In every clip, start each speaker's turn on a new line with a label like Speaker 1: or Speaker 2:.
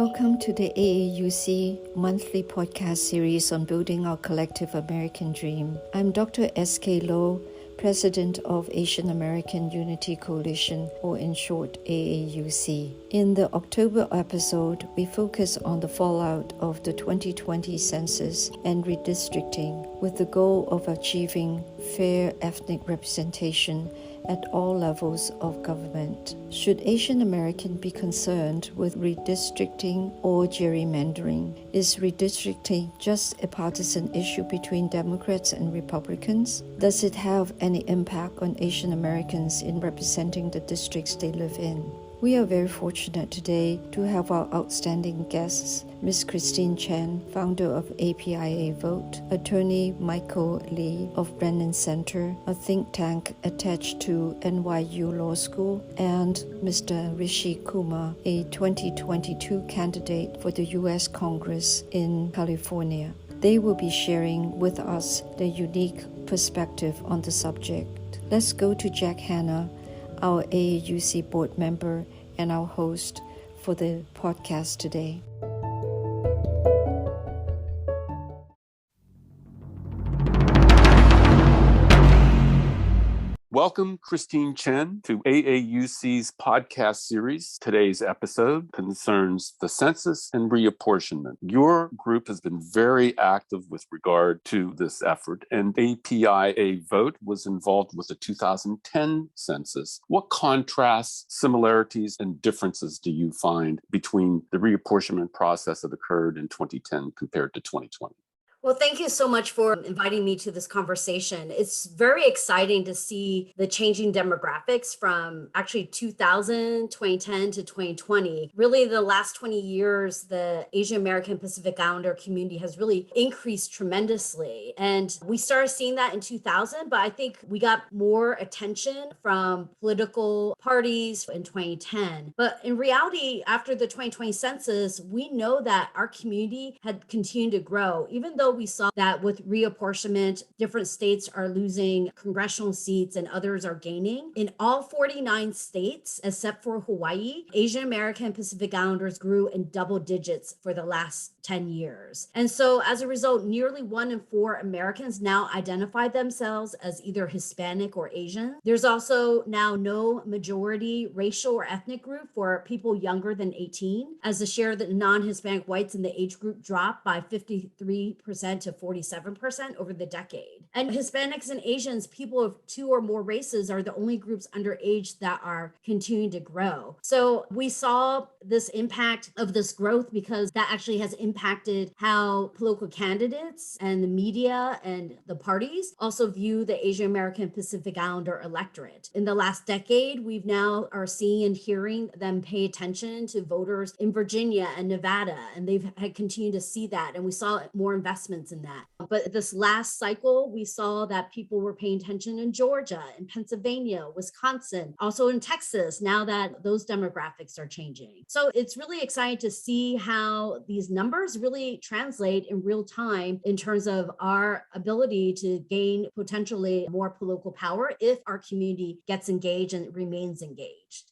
Speaker 1: Welcome to the AAUC monthly podcast series on building our collective American dream. I'm Dr. S.K. Low, President of Asian American Unity Coalition, or in short, AAUC. In the October episode, we focus on the fallout of the 2020 census and redistricting with the goal of achieving fair ethnic representation at all levels of government. Should Asian American be concerned with redistricting or gerrymandering? Is redistricting just a partisan issue between Democrats and Republicans? Does it have any impact on Asian Americans in representing the districts they live in? We are very fortunate today to have our outstanding guests, Ms. Christine Chen, founder of APIAVote, Attorney Michael Li of Brennan Center, a think tank attached to NYU Law School, and Mr. Rishi Kumar, a 2022 candidate for the U.S. Congress in California. They will be sharing with us their unique perspective on the subject. Let's go to Jack Hanna, our AAUC board member and our host for the podcast today.
Speaker 2: Welcome, Christine Chen, to AAUC's podcast series. Today's episode concerns the census and reapportionment. Your group has been very active with regard to this effort, and APIAVote was involved with the 2010 census. What contrasts, similarities, and differences do you find between the reapportionment process that occurred in 2010 compared to 2020?
Speaker 3: Well, thank you so much for inviting me to this conversation. It's very exciting to see the changing demographics from actually 2010 to 2020. Really, the last 20 years, the Asian American Pacific Islander community has really increased tremendously. And we started seeing that in 2000, but I think we got more attention from political parties in 2010. But in reality, after the 2020 census, we know that our community had continued to grow, even though we saw that with reapportionment, different states are losing congressional seats and others are gaining. In all 49 states, except for Hawaii, Asian American Pacific Islanders grew in double digits for the last 10 years. And so as a result, nearly 1 in 4 Americans now identify themselves as either Hispanic or Asian. There's also now no majority racial or ethnic group for people younger than 18, as the share of the non-Hispanic whites in the age group dropped by 53% to 47% over the decade. And Hispanics and Asians, people of 2 or more races, are the only groups underage that are continuing to grow. So we saw this impact of this growth because that actually has impacted how political candidates and the media and the parties also view the Asian American Pacific Islander electorate. In the last decade, we've now are seeing and hearing them pay attention to voters in Virginia and Nevada, and they've had continued to see that. And we saw more investments in that. But this last cycle, we saw that people were paying attention in Georgia, in Pennsylvania, Wisconsin, also in Texas, now that those demographics are changing. So it's really exciting to see how these numbers really translate in real time in terms of our ability to gain potentially more political power if our community gets engaged and remains engaged.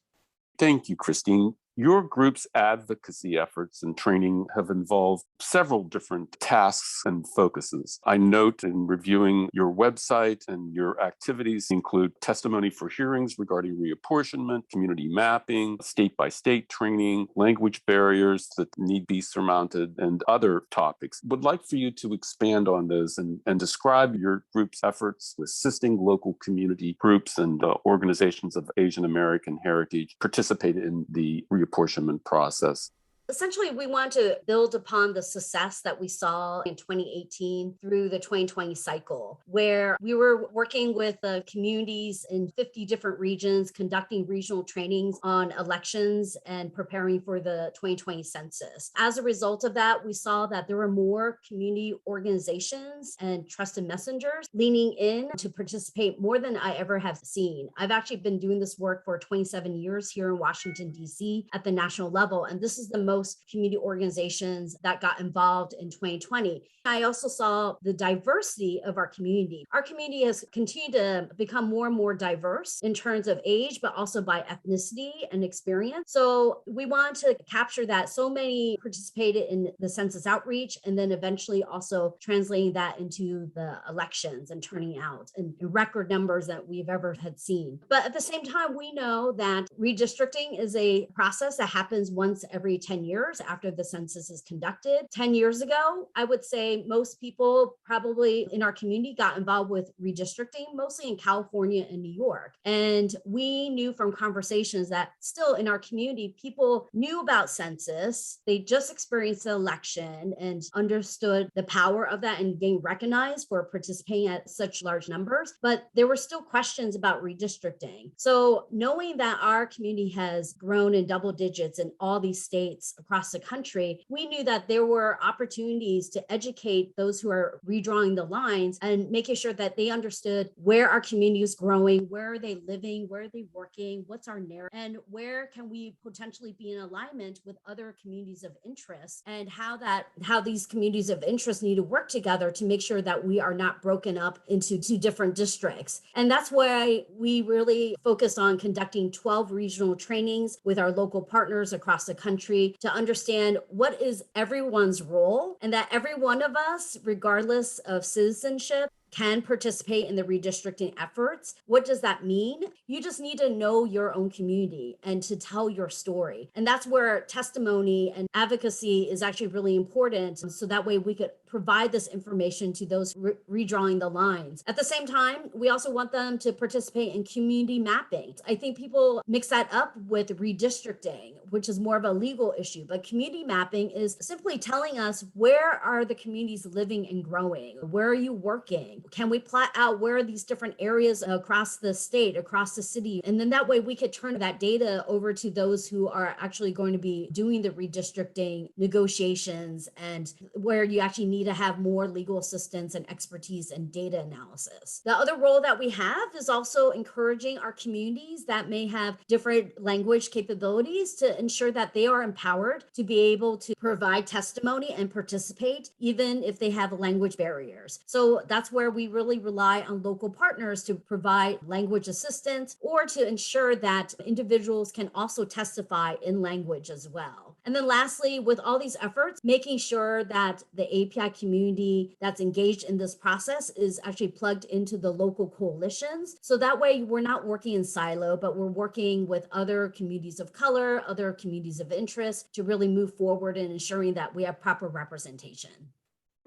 Speaker 2: Thank you, Christine. Your group's advocacy efforts and training have involved several different tasks and focuses. I note in reviewing your website and your activities include testimony for hearings regarding reapportionment, community mapping, state-by-state training, language barriers that need be surmounted, and other topics. Would like for you to expand on those and describe your group's efforts assisting local community groups and organizations of Asian American heritage participate in the reapportionment process.
Speaker 3: Essentially, we want to build upon the success that we saw in 2018 through the 2020 cycle, where we were working with communities in 50 different regions, conducting regional trainings on elections and preparing for the 2020 census. As a result of that, we saw that there were more community organizations and trusted messengers leaning in to participate more than I ever have seen. I've actually been doing this work for 27 years here in Washington, D.C. at the national level, and this is the most most community organizations that got involved in 2020. I also saw the diversity of our community. Our community has continued to become more and more diverse in terms of age, but also by ethnicity and experience. So we want to capture that. So many participated in the census outreach, and then eventually also translating that into the elections and turning out in record numbers that we've ever had seen. But at the same time, we know that redistricting is a process that happens once every 10 years after the census is conducted. 10 years ago, I would say most people probably in our community got involved with redistricting, mostly in California and New York. And we knew from conversations that still in our community, people knew about census. They just experienced the election and understood the power of that and being recognized for participating at such large numbers. But there were still questions about redistricting. So knowing that our community has grown in double digits in all these states across the country, we knew that there were opportunities to educate those who are redrawing the lines and making sure that they understood where our community is growing, where are they living, where are they working, what's our narrative, and where can we potentially be in alignment with other communities of interest, and how these communities of interest need to work together to make sure that we are not broken up into two different districts. And that's why we really focused on conducting 12 regional trainings with our local partners across the country to understand what is everyone's role, and that every one of us, regardless of citizenship, can participate in the redistricting efforts. What does that mean? You just need to know your own community and to tell your story. And that's where testimony and advocacy is actually really important. So that way we could provide this information to those redrawing the lines. At the same time, we also want them to participate in community mapping. I think people mix that up with redistricting, which is more of a legal issue. But community mapping is simply telling us, where are the communities living and growing? Where are you working? Can we plot out where are these different areas across the state, across the city? And then that way we could turn that data over to those who are actually going to be doing the redistricting negotiations, and where you actually need to have more legal assistance and expertise and data analysis. The other role that we have is also encouraging our communities that may have different language capabilities to ensure that they are empowered to be able to provide testimony and participate, even if they have language barriers. So that's where we really rely on local partners to provide language assistance, or to ensure that individuals can also testify in language as well. And then lastly, with all these efforts, making sure that the API community that's engaged in this process is actually plugged into the local coalitions. So that way we're not working in silo, but we're working with other communities of color, other communities of interest to really move forward in ensuring that we have proper representation.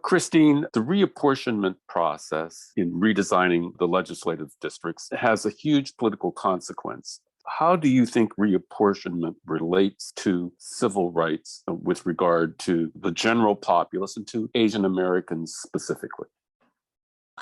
Speaker 2: Christine, the reapportionment process in redesigning the legislative districts has a huge political consequence. How do you think reapportionment relates to civil rights with regard to the general populace and to Asian Americans specifically?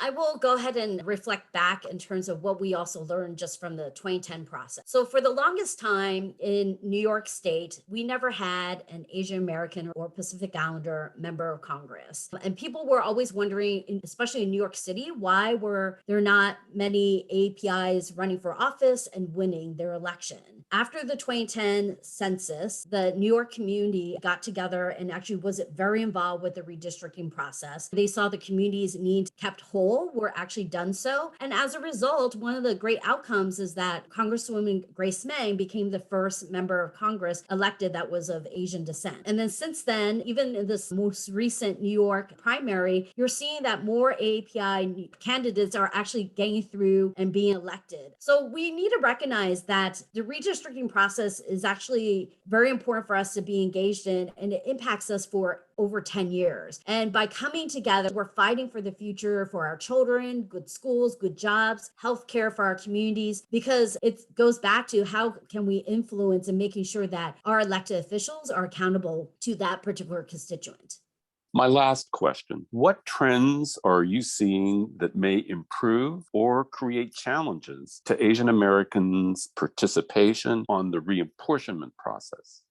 Speaker 3: I will go ahead and reflect back in terms of what we also learned just from the 2010 process. So for the longest time in New York State, we never had an Asian American or Pacific Islander member of Congress. And people were always wondering, especially in New York City, why were there not many APIs running for office and winning their election? After the 2010 census, the New York community got together and actually was very involved with the redistricting process. They saw the community's needs kept whole were actually done so. And as a result, one of the great outcomes is that Congresswoman Grace Meng became the first member of Congress elected that was of Asian descent. And then since then, even in this most recent New York primary, you're seeing that more API candidates are actually getting through and being elected. So we need to recognize that the redistricting process is actually very important for us to be engaged in, and it impacts us for over 10 years. And by coming together, we're fighting for the future for our children, good schools, good jobs, healthcare for our communities, because it goes back to how can we influence and making sure that our elected officials are accountable to that particular constituent.
Speaker 2: My last question, what trends are you seeing that may improve or create challenges to Asian Americans' participation on the reapportionment process?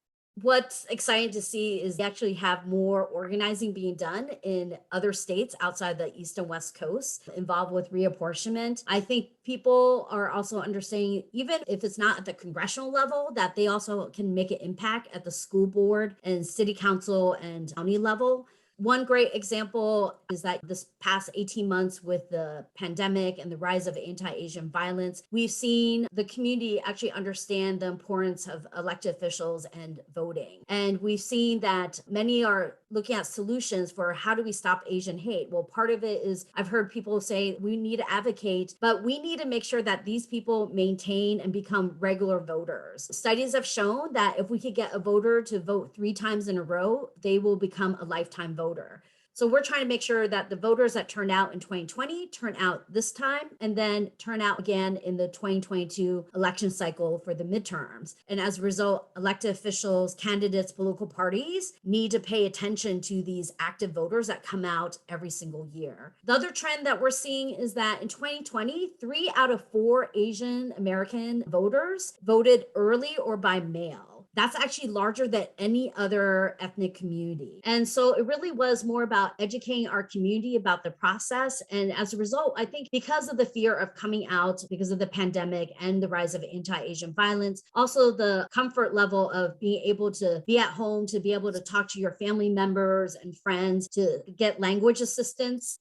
Speaker 3: What's exciting to see is they actually have more organizing being done in other states outside the East and West Coast involved with reapportionment. I think people are also understanding, even if it's not at the congressional level, that they also can make an impact at the school board and city council and county level. One great example is that this past 18 months with the pandemic and the rise of anti-Asian violence, we've seen the community actually understand the importance of elected officials and voting. And we've seen that many are looking at solutions for how do we stop Asian hate? Well, part of it is I've heard people say we need to advocate, but we need to make sure that these people maintain and become regular voters. Studies have shown that if we could get a voter to vote 3 times in a row, they will become a lifetime voter. So we're trying to make sure that the voters that turned out in 2020 turn out this time and then turn out again in the 2022 election cycle for the midterms. And as a result, elected officials, candidates, political parties need to pay attention to these active voters that come out every single year. The other trend that we're seeing is that in 2020, 3 out of 4 Asian American voters voted early or by mail. That's actually larger than any other ethnic community. And so it really was more about educating our community about the process. And as a result, I think because of the fear of coming out, because of the pandemic and the rise of anti-Asian violence, also the comfort level of being able to be at home, to be able to talk to your family members and friends, to get language assistance.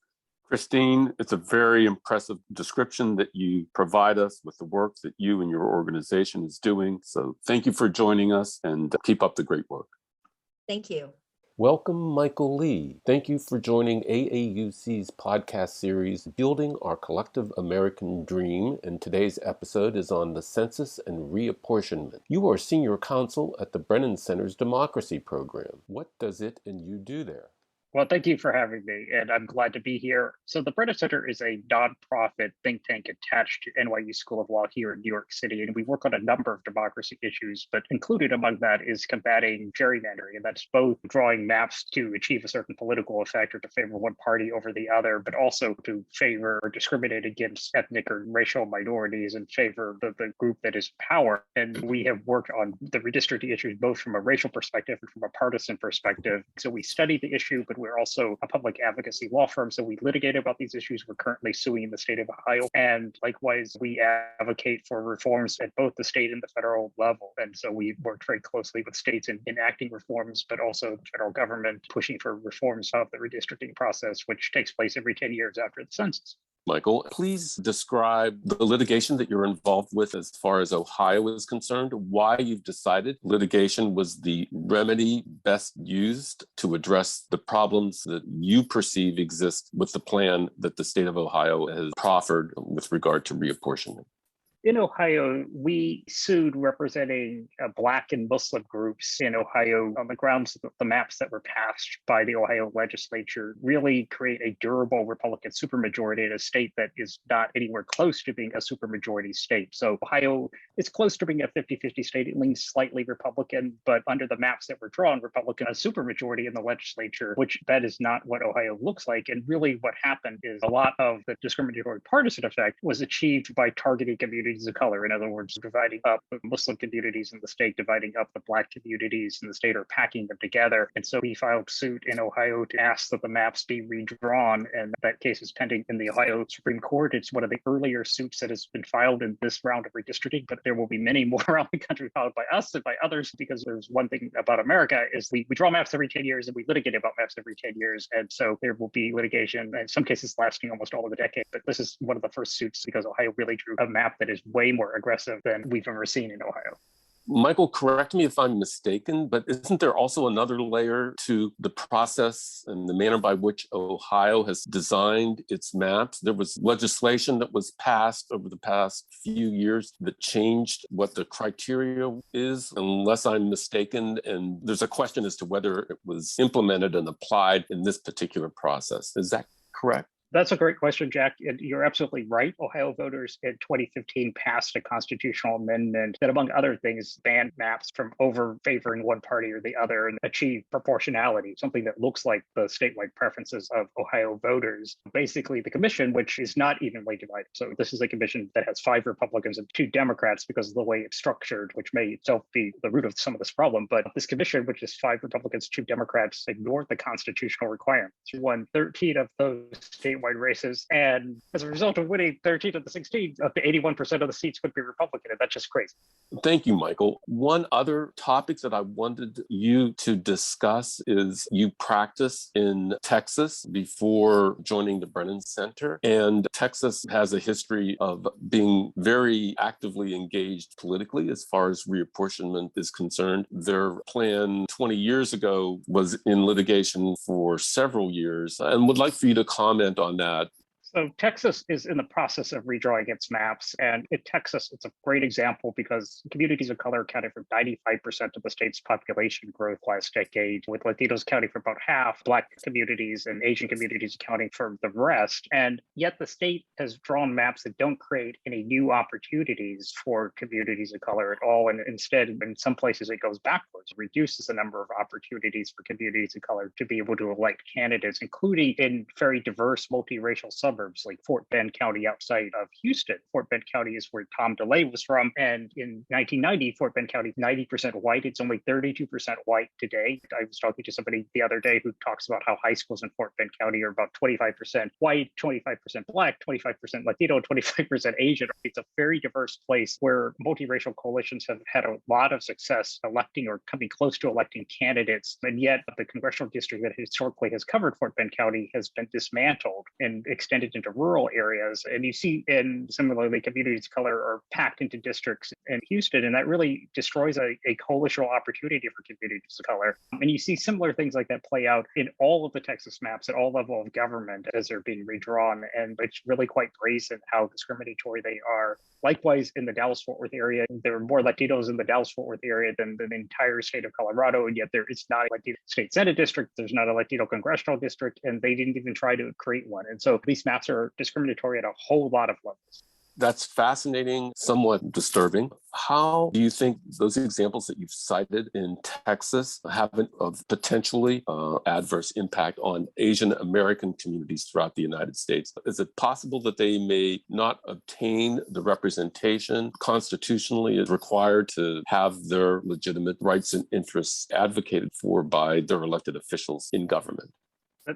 Speaker 2: Christine, it's a very impressive description that you provide us with the work that you and your organization is doing. So thank you for joining us and keep up the great work.
Speaker 3: Thank you.
Speaker 4: Welcome, Michael Lee. Thank you for joining AAUC's podcast series, Building Our Collective American Dream, and today's episode is on the Census and Reapportionment. You are Senior Counsel at the Brennan Center's Democracy Program. What does it and you do there?
Speaker 5: Well, thank you for having me, and I'm glad to be here. So the Brennan Center is a nonprofit think tank attached to NYU School of Law here in New York City, and we work on a number of democracy issues, but included among that is combating gerrymandering, and that's both drawing maps to achieve a certain political effect or to favor one party over the other, but also to favor or discriminate against ethnic or racial minorities and favor the group that is power. And we have worked on the redistricting issues both from a racial perspective and from a partisan perspective. So we study the issue, but we're also a public advocacy law firm, so we litigate about these issues. We're currently suing the state of Ohio, and likewise, we advocate for reforms at both the state and the federal level. And so we work very closely with states in enacting reforms, but also the federal government pushing for reforms of the redistricting process, which takes place every 10 years after the census.
Speaker 2: Michael, please describe the litigation that you're involved with as far as Ohio is concerned, why you've decided litigation was the remedy best used to address the problems that you perceive exist with the plan that the state of Ohio has proffered with regard to reapportionment.
Speaker 5: In Ohio, we sued representing Black and Muslim groups in Ohio on the grounds that the maps that were passed by the Ohio legislature really create a durable Republican supermajority in a state that is not anywhere close to being a supermajority state. So Ohio is close to being a 50-50 state. It leans slightly Republican, but under the maps that were drawn, Republican, a supermajority in the legislature, which that is not what Ohio looks like. And really what happened is a lot of the discriminatory partisan effect was achieved by targeting communities of color. In other words, dividing up the Muslim communities in the state, dividing up the Black communities in the state, or packing them together. And so we filed suit in Ohio to ask that the maps be redrawn, and that case is pending in the Ohio Supreme Court. It's one of the earlier suits that has been filed in this round of redistricting, but there will be many more around the country filed by us and by others, because there's one thing about America is we draw maps every 10 years and we litigate about maps every 10 years. And so there will be litigation, in some cases lasting almost all of the decade. But this is one of the first suits because Ohio really drew a map that is way more aggressive than we've ever seen in Ohio.
Speaker 2: Michael, correct me if I'm mistaken, but isn't there also another layer to the process and the manner by which Ohio has designed its maps? There was legislation that was passed over the past few years that changed what the criteria is, unless I'm mistaken. And there's a question as to whether it was implemented and applied in this particular process. Is that correct?
Speaker 5: That's a great question, Jack. And you're absolutely right. Ohio voters in 2015 passed a constitutional amendment that, among other things, banned maps from over favoring one party or the other and achieved proportionality, something that looks like the statewide preferences of Ohio voters. Basically, the commission, which is not evenly divided. So this is a commission that has 5 Republicans and 2 Democrats because of the way it's structured, which may itself be the root of some of this problem. But this commission, which is 5 Republicans, 2 Democrats, ignored the constitutional requirements. You won 13 of those statewide races. And as a result of winning 13 of the 16, up to 81% of the seats would be Republican. And that's just crazy.
Speaker 4: Thank you, Michael. One other topic that I wanted you to discuss is you practiced in Texas before joining the Brennan Center. And Texas has a history of being very actively engaged politically as far as reapportionment is concerned. Their plan 20 years ago was in litigation for several years, and would like for you to comment on that.
Speaker 5: So Texas is in the process of redrawing its maps. And in Texas, it's a great example because communities of color accounted for 95% of the state's population growth last decade, with Latinos accounting for about half, Black communities and Asian communities accounting for the rest. And yet the state has drawn maps that don't create any new opportunities for communities of color at all. And instead, in some places, it goes backwards, reduces the number of opportunities for communities of color to be able to elect candidates, including in very diverse multiracial suburbs like Fort Bend County outside of Houston. Fort Bend County is where Tom DeLay was from. And in 1990, Fort Bend County, 90% white. It's only 32% white today. I was talking to somebody the other day who talks about how high schools in Fort Bend County are about 25% white, 25% Black, 25% Latino, 25% Asian. It's a very diverse place where multiracial coalitions have had a lot of success electing or coming close to electing candidates. And yet the congressional district that historically has covered Fort Bend County has been dismantled and extended into rural areas. And you see, in similarly, communities of color are packed into districts in Houston, and that really destroys a coalitional opportunity for communities of color. And you see similar things like that play out in all of the Texas maps at all levels of government as they're being redrawn. And it's really quite brazen how discriminatory they are. Likewise, in the Dallas-Fort Worth area, there are more Latinos in the Dallas-Fort Worth area than the entire state of Colorado, and yet there is not a Latino state Senate district, there's not a Latino congressional district, and they didn't even try to create one. And so these maps are discriminatory at a whole lot of levels.
Speaker 4: That's fascinating, somewhat disturbing. How do you think those examples that you've cited in Texas have a potentially adverse impact on Asian American communities throughout the United States? Is it possible that they may not obtain the representation constitutionally is required to have their legitimate rights and interests advocated for by their elected officials in government?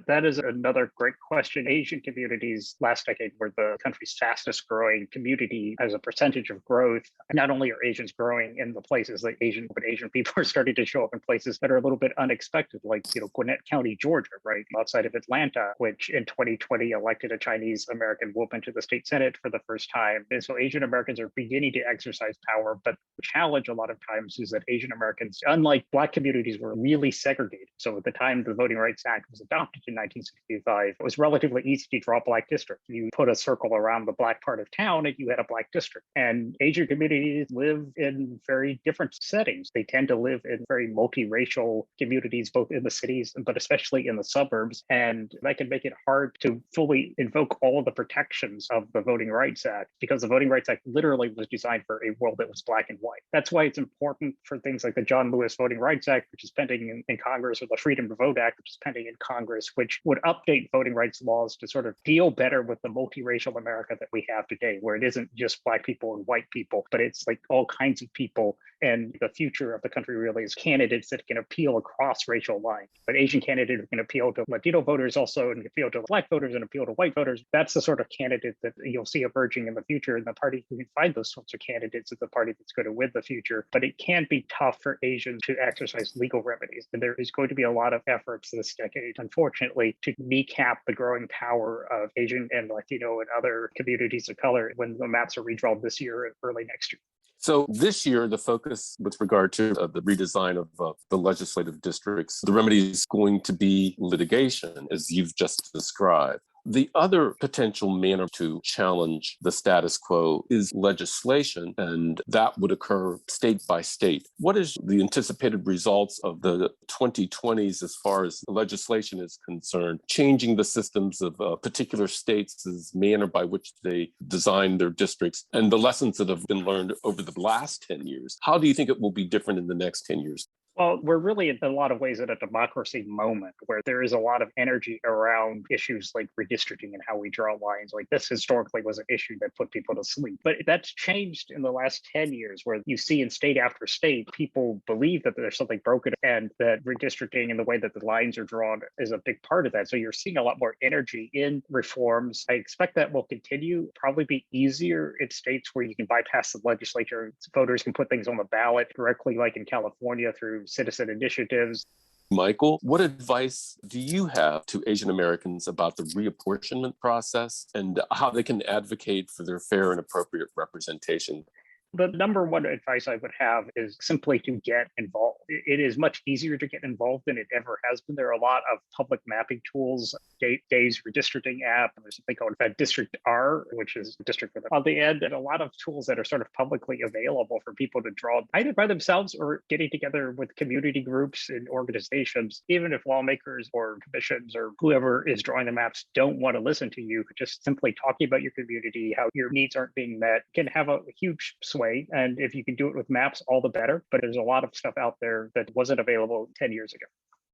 Speaker 5: That is another great question. Asian communities last decade were the country's fastest growing community as a percentage of growth. Not only are Asians growing in the places that Asian people are starting to show up in places that are a little bit unexpected, like, Gwinnett County, Georgia, right outside of Atlanta, which in 2020 elected a Chinese American woman to the state Senate for the first time. And so Asian Americans are beginning to exercise power. But the challenge a lot of times is that Asian Americans, unlike Black communities, were really segregated. So at the time the Voting Rights Act was adopted in 1965, it was relatively easy to draw Black districts. You put a circle around the Black part of town and you had a Black district. And Asian communities live in very different settings. They tend to live in very multiracial communities, both in the cities, but especially in the suburbs. And that can make it hard to fully invoke all of the protections of the Voting Rights Act, because the Voting Rights Act literally was designed for a world that was Black and white. That's why it's important for things like the John Lewis Voting Rights Act, which is pending in Congress, or the Freedom to Vote Act, which is pending in Congress, which would update voting rights laws to sort of deal better with the multiracial America that we have today, where it isn't just Black people and white people, but it's like all kinds of people. And the future of the country really is candidates that can appeal across racial lines. But Asian candidates can appeal to Latino voters also, and appeal to Black voters and appeal to white voters. That's the sort of candidate that you'll see emerging in the future. And the party who can find those sorts of candidates is the party that's going to win the future. But it can be tough for Asians to exercise legal remedies. And there is going to be a lot of efforts this decade, unfortunately, to kneecap the growing power of Asian and Latino and other communities of color when the maps are redrawn this year and early next year.
Speaker 4: So this year, the focus with regard to the redesign of the legislative districts, the remedy is going to be litigation, as you've just described.
Speaker 2: The other potential manner to challenge the status quo is legislation, and that would occur state by state. What is the anticipated results of the 2020s as far as legislation is concerned, changing the systems of particular states' manner by which they design their districts, and the lessons that have been learned over the last 10 years? How do you think it will be different in the next 10 years?
Speaker 5: Well, we're really in a lot of ways at a democracy moment where there is a lot of energy around issues like redistricting and how we draw lines. Like this historically was an issue that put people to sleep. But that's changed in the last 10 years where you see in state after state, people believe that there's something broken and that redistricting and the way that the lines are drawn is a big part of that. So you're seeing a lot more energy in reforms. I expect that will continue, probably be easier in states where you can bypass the legislature. Voters can put things on the ballot directly, like in California, through citizen initiatives.
Speaker 2: Michael, what advice do you have to Asian Americans about the reapportionment process and how they can advocate for their fair and appropriate representation?
Speaker 5: The number one advice I would have is simply to get involved. It is much easier to get involved than it ever has been. There are a lot of public mapping tools, Day's redistricting app, and there's something called District R, which is district with on the end, and a lot of tools that are sort of publicly available for people to draw either by themselves or getting together with community groups and organizations. Even if lawmakers or commissions or whoever is drawing the maps don't want to listen to you, just simply talking about your community, how your needs aren't being met, can have a huge sway. And if you can do it with maps, all the better. But there's a lot of stuff out there that wasn't available 10 years ago.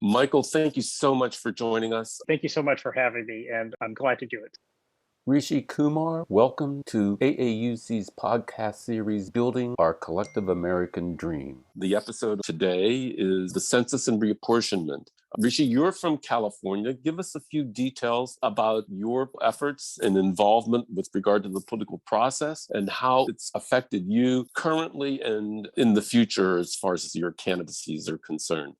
Speaker 2: Michael, thank you so much for joining us.
Speaker 5: Thank you so much for having me, and I'm glad to do it.
Speaker 4: Rishi Kumar, welcome to AAUC's podcast series, Building Our Collective American Dream.
Speaker 2: The episode today is the Census and Reapportionment. Rishi, you're from California. Give us a few details about your efforts and involvement with regard to the political process and how it's affected you currently and in the future as far as your candidacies are concerned.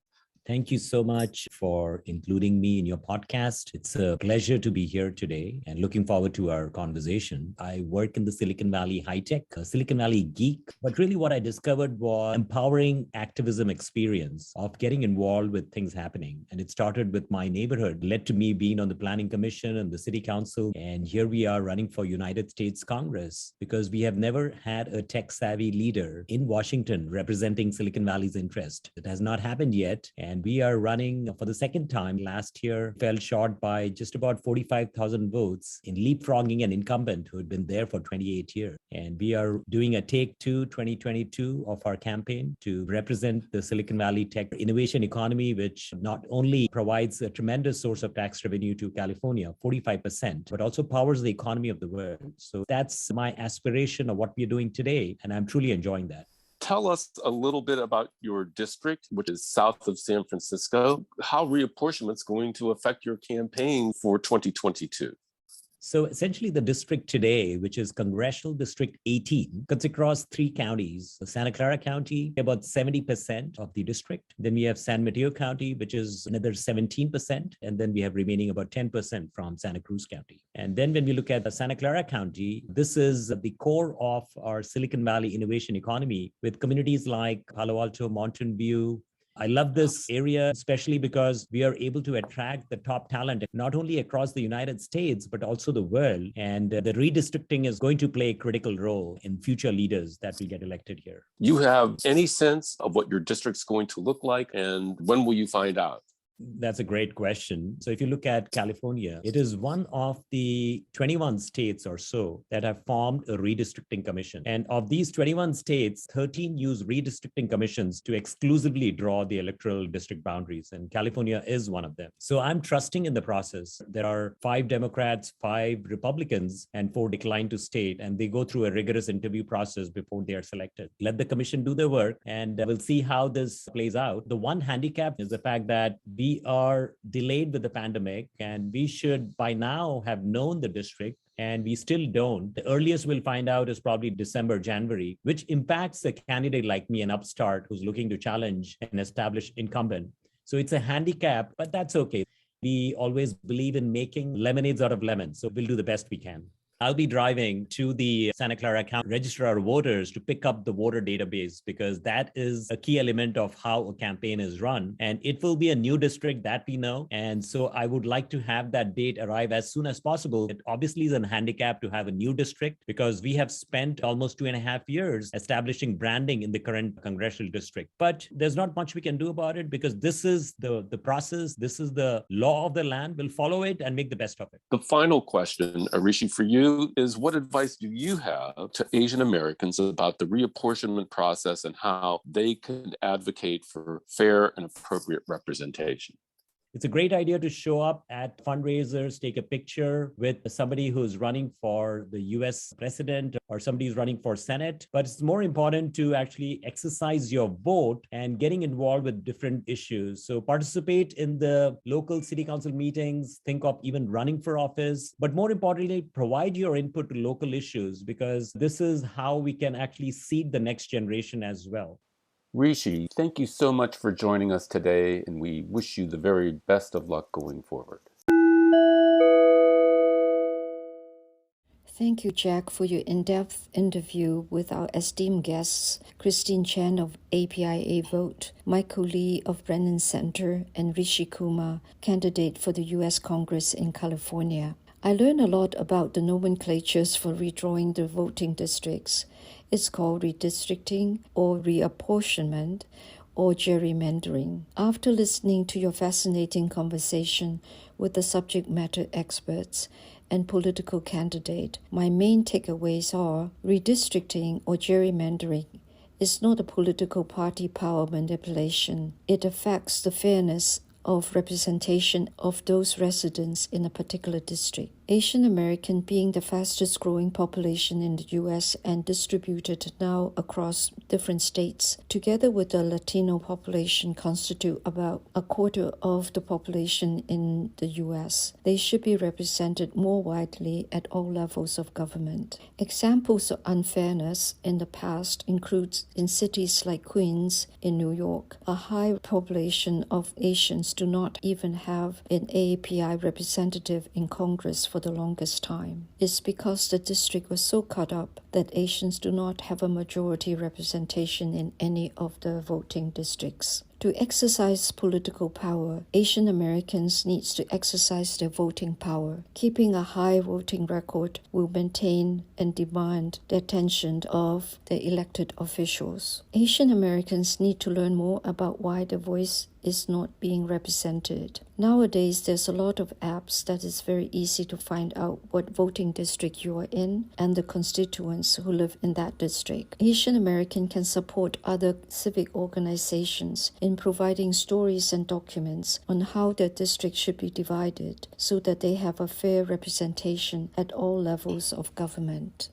Speaker 6: Thank you so much for including me in your podcast. It's a pleasure to be here today and looking forward to our conversation. I work in the Silicon Valley high tech, Silicon Valley geek, but really what I discovered was empowering activism experience of getting involved with things happening. And it started with my neighborhood, led to me being on the planning commission and the city council. And here we are running for United States Congress because we have never had a tech savvy leader in Washington representing Silicon Valley's interest. It has not happened yet. And we are running for the second time. Last year, fell short by just about 45,000 votes in leapfrogging an incumbent who had been there for 28 years. And we are doing a take two 2022 of our campaign to represent the Silicon Valley tech innovation economy, which not only provides a tremendous source of tax revenue to California, 45%, but also powers the economy of the world. So that's my aspiration of what we're doing today. And I'm truly enjoying that.
Speaker 2: Tell us a little bit about your district, which is south of San Francisco, how reapportionment is going to affect your campaign for 2022.
Speaker 6: So essentially the district today, which is Congressional District 18, cuts across 3 counties. Santa Clara County, about 70% of the district. Then we have San Mateo County, which is another 17%. And then we have remaining about 10% from Santa Cruz County. And then when we look at Santa Clara County, this is the core of our Silicon Valley innovation economy with communities like Palo Alto, Mountain View. I love this area, especially because we are able to attract the top talent, not only across the United States, but also the world. And the redistricting is going to play a critical role in future leaders that will get elected here.
Speaker 2: You have any sense of what your district's going to look like, and when will you find out?
Speaker 6: That's a great question. So if you look at California, it is one of the 21 states or so that have formed a redistricting commission. And of these 21 states, 13 use redistricting commissions to exclusively draw the electoral district boundaries. And California is one of them. So I'm trusting in the process. There are 5 Democrats, 5 Republicans, and 4 decline to state. And they go through a rigorous interview process before they are selected. Let the commission do their work, and we'll see how this plays out. The one handicap is the fact that we are delayed with the pandemic, and we should by now have known the district, and we still don't. The earliest we'll find out is probably December, January, which impacts a candidate like me, an upstart who's looking to challenge an established incumbent. So it's a handicap, but that's okay. We always believe in making lemonades out of lemons, so we'll do the best we can. I'll be driving to the Santa Clara County Registrar of Voters to pick up the voter database because that is a key element of how a campaign is run. And it will be a new district that we know. And so I would like to have that date arrive as soon as possible. It obviously is a handicap to have a new district because we have spent almost 2.5 years establishing branding in the current congressional district. But there's not much we can do about it because this is the process. This is the law of the land. We'll follow it and make the best of it.
Speaker 2: The final question, Rishi, for you is what advice do you have to Asian Americans about the reapportionment process and how they can advocate for fair and appropriate representation?
Speaker 6: It's a great idea to show up at fundraisers, take a picture with somebody who's running for the US president or somebody who's running for Senate. But it's more important to actually exercise your vote and getting involved with different issues. So participate in the local city council meetings, think of even running for office, but more importantly, provide your input to local issues because this is how we can actually seed the next generation as well.
Speaker 2: Rishi, thank you so much for joining us today, and we wish you the very best of luck going forward.
Speaker 1: Thank you, Jack, for your in-depth interview with our esteemed guests, Christine Chen of APIAVote, Michael Li of Brennan Center, and Rishi Kumar, candidate for the U.S. Congress in California. I learned a lot about the nomenclatures for redrawing the voting districts. It's called redistricting or reapportionment or gerrymandering. After listening to your fascinating conversation with the subject matter experts and political candidate, my main takeaways are redistricting or gerrymandering is not a political party power manipulation. It affects the fairness of representation of those residents in a particular district. Asian American being the fastest growing population in the U.S. and distributed now across different states, together with the Latino population constitute about a quarter of the population in the U.S. They should be represented more widely at all levels of government. Examples of unfairness in the past include in cities like Queens in New York, a high population of Asians do not even have an API representative in Congress for the longest time. It's because the district was so cut up that Asians do not have a majority representation in any of the voting districts. To exercise political power, Asian Americans need to exercise their voting power. Keeping a high voting record will maintain and demand the attention of the elected officials. Asian Americans need to learn more about why their voice is not being represented. Nowadays, there's a lot of apps that is very easy to find out what voting district you are in and the constituents who live in that district. Asian American can support other civic organizations in providing stories and documents on how their district should be divided so that they have a fair representation at all levels of government.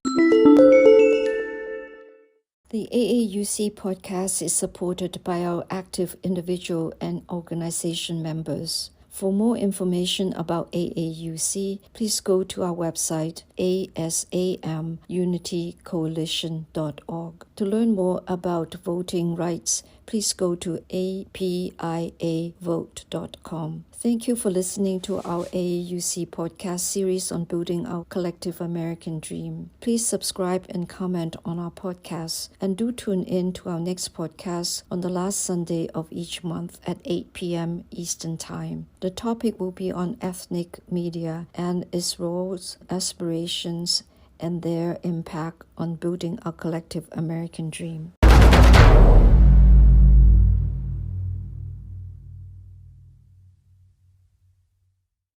Speaker 1: The AAUC podcast is supported by our active individual and organization members. For more information about AAUC, please go to our website, asamunitycoalition.org. To learn more about voting rights, please go to APIAVote.com. Thank you for listening to our AAUC podcast series on building our collective American dream. Please subscribe and comment on our podcast, and do tune in to our next podcast on the last Sunday of each month at 8 p.m. Eastern Time. The topic will be on ethnic media and its roles, aspirations, and their impact on building our collective American dream.